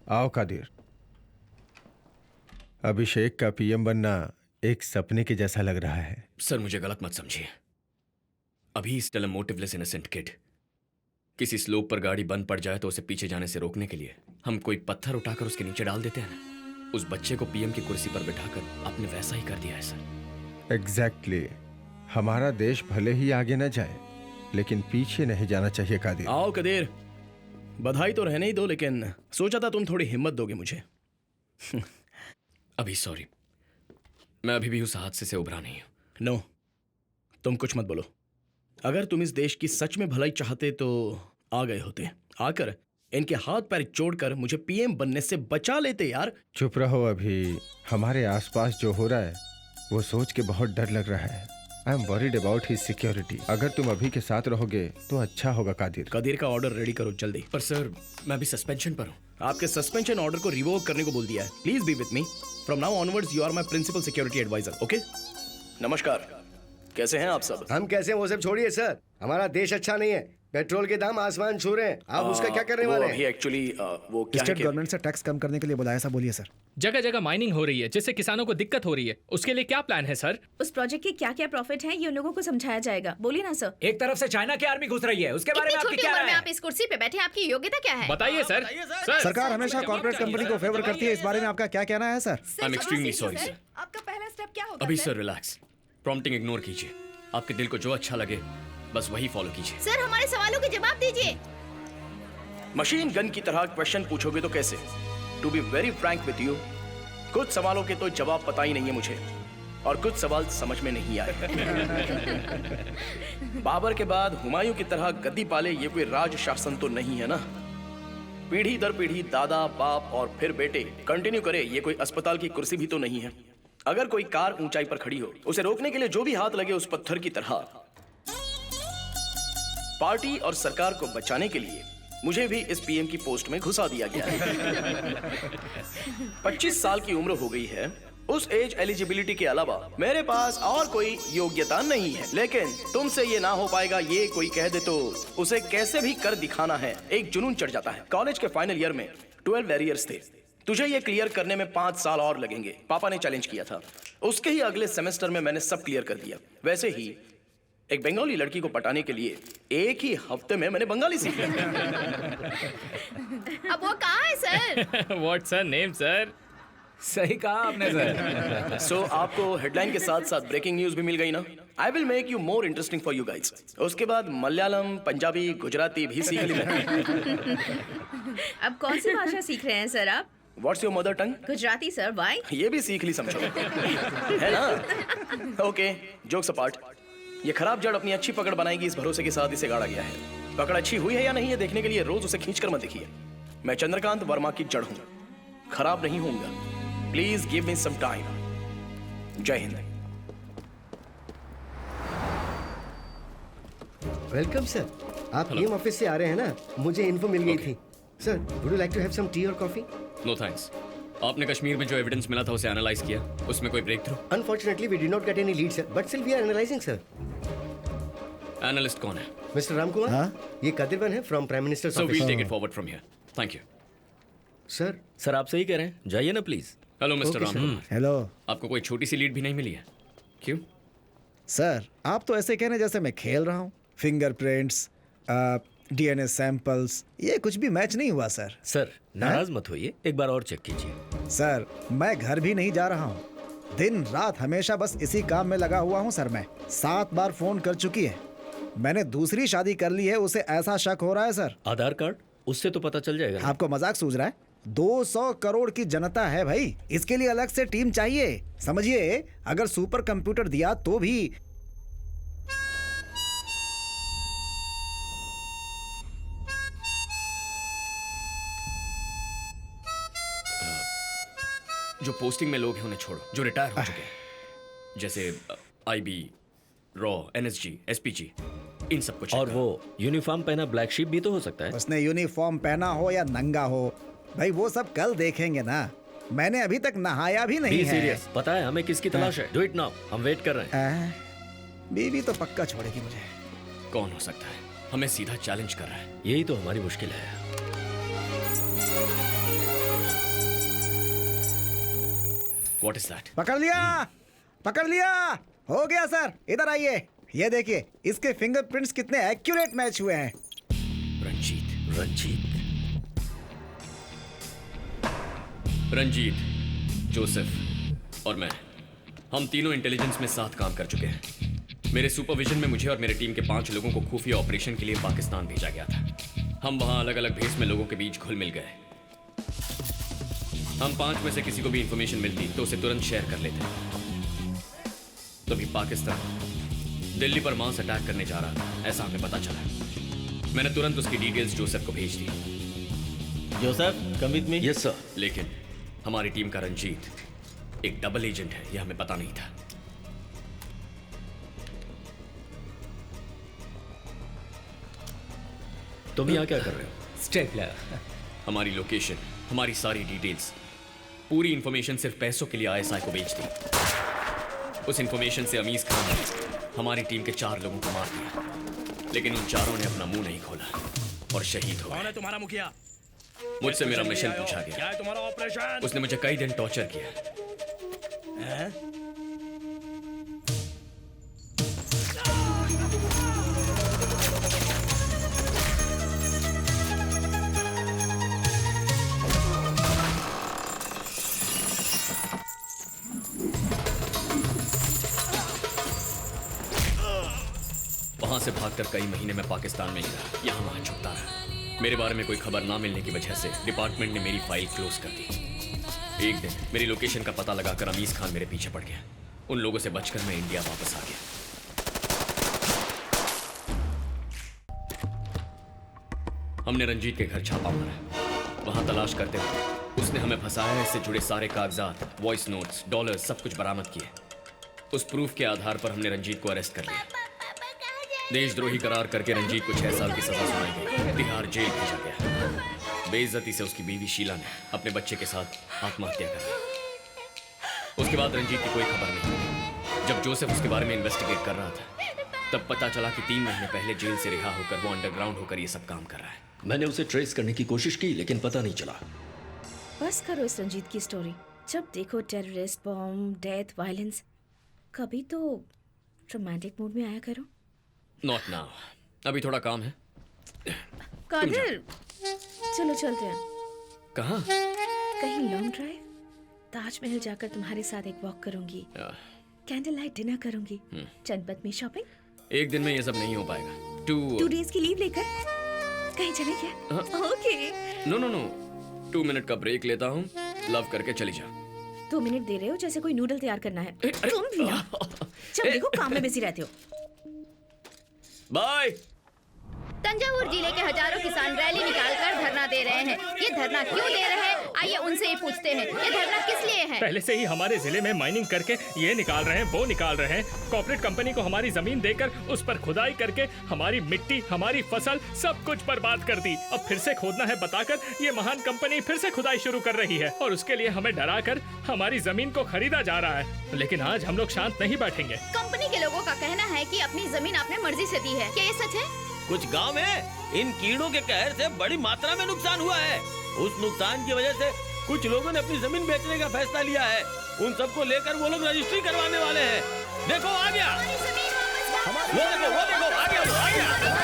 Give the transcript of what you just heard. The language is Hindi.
आओ कादिर। अभिषेक का पीएम बनना एक सपने के जैसा लग रहा है। सर मुझे गलत मत समझिए। अभी स्टिल अ मोटिवलेस इनोसेंट किड। किसी स्लोप पर गाड़ी बंद पड़ जाए तो उसे पीछे जाने से रोकने के लिए हम कोई पत्थर उठाकर उसके नीचे डाल देते हैं ना। उस बच्चे को पीएम की कुर्सी पर बिठाकर आपने वैसा ही कर दिया है सर। एग्जैक्टली। हमारा देश भले ही आगे न जाए लेकिन पीछे नहीं जाना चाहिए कादिर। आओ कदीर, बधाई तो रहने ही दो, लेकिन सोचा था तुम थोड़ी हिम्मत दोगे मुझे। अभी सॉरी, मैं अभी भी उस हादसे से उभरा नहीं हूं। नो, तुम कुछ मत बोलो। अगर तुम इस देश की सच में भलाई चाहते तो आ गए होते, आकर इनके हाथ पैर जोड़कर मुझे पीएम बनने से बचा लेते यार। चुप रहो। अभी हमारे आसपास जो हो रहा है वो सोच के बहुत डर लग रहा है। I am worried about his security. अगर तुम अभी के साथ रहोगे तो अच्छा होगा कादिर। कदीर का ऑर्डर रेडी करो जल्दी। पर सर मैं अभी सस्पेंशन पर हूं। आपके सस्पेंशन ऑर्डर को रिवोक करने को बोल दिया है। Please be with me. From now onwards you are my principal security adviser. Okay? नमस्कार, कैसे हैं आप सब? हम कैसे हैं वो सब छोड़िए सर। हमारा देश अच्छा नहीं है, पेट्रोल के दाम आसमान छू रहे हैं। आप उसका क्या करने वाले हैं? एक्चुअली वो क्या है स्टेट कि गवर्नमेंट से टैक्स कम करने के लिए बुलाया, ऐसा बोलिए सर। जगह जगह माइनिंग हो रही है जिससे किसानों को दिक्कत हो रही है। उसके लिए क्या प्लान है सर? उस प्रोजेक्ट के क्या क्या प्रॉफिट हैं ये उन लोगों को समझाया जाएगा। बोलिए ना सर। एक तरफ से चाइना की आर्मी घुस रही है, उसके बारे में आपकी छोटी क्या उम्र राय में है? आप इस कुर्सी पे बैठे, आपकी योग्यता क्या है? बताइए सर। सरकार हमेशा कॉर्पोरेट कंपनी को फेवर करती है, इस बारे में आपका क्या कहना है sir? I am extremely sorry sir. आपका पहला स्टेप क्या होगा? अभी सर रिलैक्स, प्रॉम्प्टिंग इग्नोर कीजिए। आपके दिल को जो अच्छा लगे बस वही फॉलो कीजिए। सर हमारे सवालों के जवाब दीजिए। मशीन गन की तरह क्वेश्चन पूछोगे तो कैसे? To be very frank with you, कुछ सवालों के तो जवाब पता ही नहीं है मुझे, और कुछ सवाल समझ में नहीं आए। बाबर के बाद हुमायूं की तरह गद्दी पाले ये कोई राज शासन तो नहीं है ना। पीढ़ी दर पीढ़ी दादा बाप और फिर बेटे कंटिन्यू करे ये कोई अस्पताल की कुर्सी भी तो नहीं है। अगर कोई कार ऊंचाई पर खड़ी हो, उसे रोकने के लिए जो भी हाथ लगे उस पत्थर की तरह। पार्टी और सरकार को बचाने के लिए मुझे भी इस पीएम की पोस्ट में घुसा दिया गया है। 25 साल की उम्र हो गई है। उस एज एलिजिबिलिटी के अलावा मेरे पास और कोई योग्यता नहीं है। लेकिन तुमसे ये ना हो पाएगा ये कोई कह दे तो उसे कैसे भी कर दिखाना है, एक जुनून चढ़ जाता है। कॉलेज के फाइनल ईयर में 12 बैरियर्स थे। तुझे ये क्लियर करने में 5 साल और लगेंगे। पापा ने चैलेंज किया था। उसके ही अगले सेमेस्टर में मैंने सब क्लियर कर दिया। वैसे ही एक बंगाली लड़की को पटाने के लिए एक ही हफ्ते में मैंने बंगाली सीख लिया। अब वो कहाँ है sir? What's her name sir? सही कहा आपने सर। सो आपको हेडलाइन के साथ साथ ब्रेकिंग न्यूज भी मिल गई ना। I will make you more interesting for you guys. उसके बाद मलयालम, पंजाबी, गुजराती भी सीख ली मैंने। अब कौन सी भाषा सीख रहे हैं सर आप? What's your mother tongue? Gujarati sir. Why? ये भी सीख ली समझो, है ना? Okay, jokes apart. ये खराब जड़ अपनी अच्छी पकड़ बनाएगी इस भरोसे के साथ इसे गाड़ा गया है। पकड़ अच्छी हुई है या नहीं ये देखने के लिए रोज उसे खींचकर मत देखिए। मैं चंद्रकांत वर्मा की जड़ हूं, खराब नहीं होऊंगा। Please give me some time. Jai Hind. Welcome sir. आप पीएम ऑफिस से आ रहे हैं ना? मुझे इन्फो मिल गई थी। Sir, would you like to have some tea और कॉफी? No thanks. आपने कश्मीर में जो एविडेंस मिला था उसे एनालाइज किया, उसमें कोई breakthrough? Unfortunately we did not get any lead sir, but still we are analysing sir. Analyst कौन है? मिस्टर रामकुमार। हाँ? ये कदिरवन है from prime minister so office. We'll take it forward from here. Thank you. Sir, sir आप सही कह रहे हैं, जाइए ना please. Hello mister Okay, Ram. Hello आपको कोई छोटी सी लीड भी नहीं मिली है? क्यों? सर, आप तो ऐसे कहने जैसे मैं खेल रहा हूँ। फिंगरप्रिंट्स, डीएनए सैंपल्स, ये कुछ भी मैच नहीं हुआ सर। सर नाराज मत होइए, एक बार और चेक कीजिए। सर, मैं घर भी नहीं जा रहा हूँ। दिन रात हमेशा बस इसी काम में लगा हुआ हूँ सर। मैं 7 बार फोन कर चुकी है। मैंने दूसरी शादी कर ली है, उसे ऐसा शक हो रहा है सर। आधार कार्ड, उससे तो पता चल जाएगा ना। आपको मजाक सूझ रहा है? 200 करोड़ की जनता है भाई, इसके लिए अलग से टीम चाहिए। समझिए, अगर सुपर कंप्यूटर दिया तो भी। जो पोस्टिंग में लोग हैं उन्हें छोड़ो, जो रिटायर हो चुके हैं, जैसे आईबी, रॉ, एनएसजी, एसपीजी, इन सबको check और करो। वो यूनिफॉर्म पहना ब्लैक शीप भी तो हो सकता है। उसने यूनिफॉर्म पहना हो या नंगा हो, भाई वो सब कल देखेंगे ना। मैंने अभी तक नहाया भी नहीं बी है। सीरियस, पता है हमें किसकी तलाश है? डू इट नाउ, हम वेट कर रहे हैं। बीवी तो पक्का छोड़ेगी मुझे। कौन हो सकता है? हमें सीधा चैलेंज कर रहा है। यही तो हमारी मुश्किल है। What is that? पकड़ लिया, पकड़ लिया। हो गया सर, इधर आइए। ये देखिए, इसके फिंगरप्रिंट्स कितने एक्यूरेट मैच हुए हैं। रंजीत, जोसेफ और मैं, हम तीनों इंटेलिजेंस में साथ काम कर चुके हैं। मेरे सुपरविजन में मुझे और मेरे टीम के 5 लोगों को खुफिया ऑपरेशन के लिए पाकिस्तान भेजा गया था। हम वहां अलग अलग भेस में लोगों के बीच घुल मिल गए। हम 5 में से किसी को भी इंफॉर्मेशन मिलती तो उसे तुरंत शेयर कर लेते। तभी पाकिस्तान दिल्ली पर मास अटैक करने जा रहा था, ऐसा हमें पता चला। मैंने तुरंत उसकी डिटेल्स जोसेफ को भेज दी। Joseph, come with me. Yes sir. लेकिन हमारी टीम का रंजीत एक डबल एजेंट है, यह हमें पता नहीं था। तुम यहाँ क्या कर रहे हो? स्टेपलर। हमारी लोकेशन, हमारी सारी डिटेल्स, पूरी इंफॉर्मेशन सिर्फ पैसों के लिए आईएसआई को बेच दी। उस इंफॉर्मेशन से अमीज खान ने हमारी टीम के 4 लोगों को मार दिया, लेकिन उन चारों ने अपना मुंह नहीं खोला और शहीद हो गए। कौन है तुम्हारा मुखिया? मुझसे मेरा मिशन पूछा क्या गया। है तुम्हारा ऑपरेशन? उसने मुझे कई दिन टॉर्चर किया। वहां से भागकर कई महीने में पाकिस्तान में ही रहा, यहाँ वहां छुपता रहा। मेरे बारे में कोई खबर ना मिलने की वजह से डिपार्टमेंट ने मेरी फाइल क्लोज कर दी। एक दिन मेरी लोकेशन का पता लगाकर अमीज खान मेरे पीछे पड़ गया। उन लोगों से बचकर मैं इंडिया वापस आ गया। हमने रंजीत के घर छापा मारा। वहां तलाश करते हुए उसने हमें फंसाया। इससे जुड़े सारे कागजात, वॉइस नोट्स, डॉलर सब कुछ बरामद किए। उस प्रूफ के आधार पर हमने रंजीत को अरेस्ट कर लिया। देशद्रोही करार करके रंजीत को 6 साल की सजा सुनाई गई। तिहाड़ जेल भेजा गया। बेइज्जती से उसकी बीवी शीला ने अपने बच्चे के साथ आत्महत्या कर ली। उसके बाद रंजीत की कोई खबर नहीं मिली। जब जोसेफ उसके बारे में इन्वेस्टिगेट कर रहा था, तब पता चला कि 3 महीने पहले जेल से रिहा होकर वो अंडरग्राउंड होकर ये सब काम कर रहा है। मैंने उसे ट्रेस करने की कोशिश की, लेकिन पता नहीं चला। बस करो इस रंजीत की स्टोरी। जब देखो टेररिस्ट, बॉम्ब, डेथ, वायलेंस। कभी तो रोमांटिक मूड में आया करो। नॉट नाउ, अभी थोड़ा काम है। कादिर, चलो चलते हैं। कहाँ? कहीं लॉन्ग ड्राइव। ताजमहल जाकर तुम्हारे साथ एक वॉक करूंगी, कैंडल लाइट डिनर करूंगी, जनपथ में शॉपिंग। एक दिन में ये सब नहीं हो पाएगा। 2 डेज की लीव लेकर कहीं चले क्या? Okay. No no no, 2 minute का ब्रेक लेता हूँ। लव करके चली जा। 2 मिनट दे रहे हो जैसे कोई नूडल तैयार करना है। तुम भी ना, जब देखो काम में बिजी रहते हो। बाय। तंजावुर जिले के हजारों किसान रैली निकालकर धरना दे रहे हैं। ये धरना क्यों दे रहे हैं, आइए उनसे ही पूछते हैं। ये धरना किस लिए है? पहले से ही हमारे जिले में माइनिंग करके ये निकाल रहे हैं, वो निकाल रहे हैं। कॉर्पोरेट कंपनी को हमारी जमीन देकर उस पर खुदाई करके हमारी मिट्टी, हमारी फसल सब कुछ बर्बाद कर दी। अब फिर से खोदना है बताकर ये महान कंपनी फिर से खुदाई शुरू कर रही है और उसके लिए हमें डराकर हमारी जमीन को खरीदा जा रहा है। लेकिन आज हम लोग शांत नहीं बैठेंगे। कंपनी के लोगों का कहना है कि अपनी जमीन आपने मर्जी से दी है। क्या ये सच है? कुछ गांव में इन कीड़ों के कहर से बड़ी मात्रा में नुकसान हुआ है। उस नुकसान की वजह से कुछ लोगों ने अपनी जमीन बेचने का फैसला लिया है। उन सबको लेकर वो लोग रजिस्ट्री करवाने वाले हैं। देखो आ गया, वो देखो आ गया।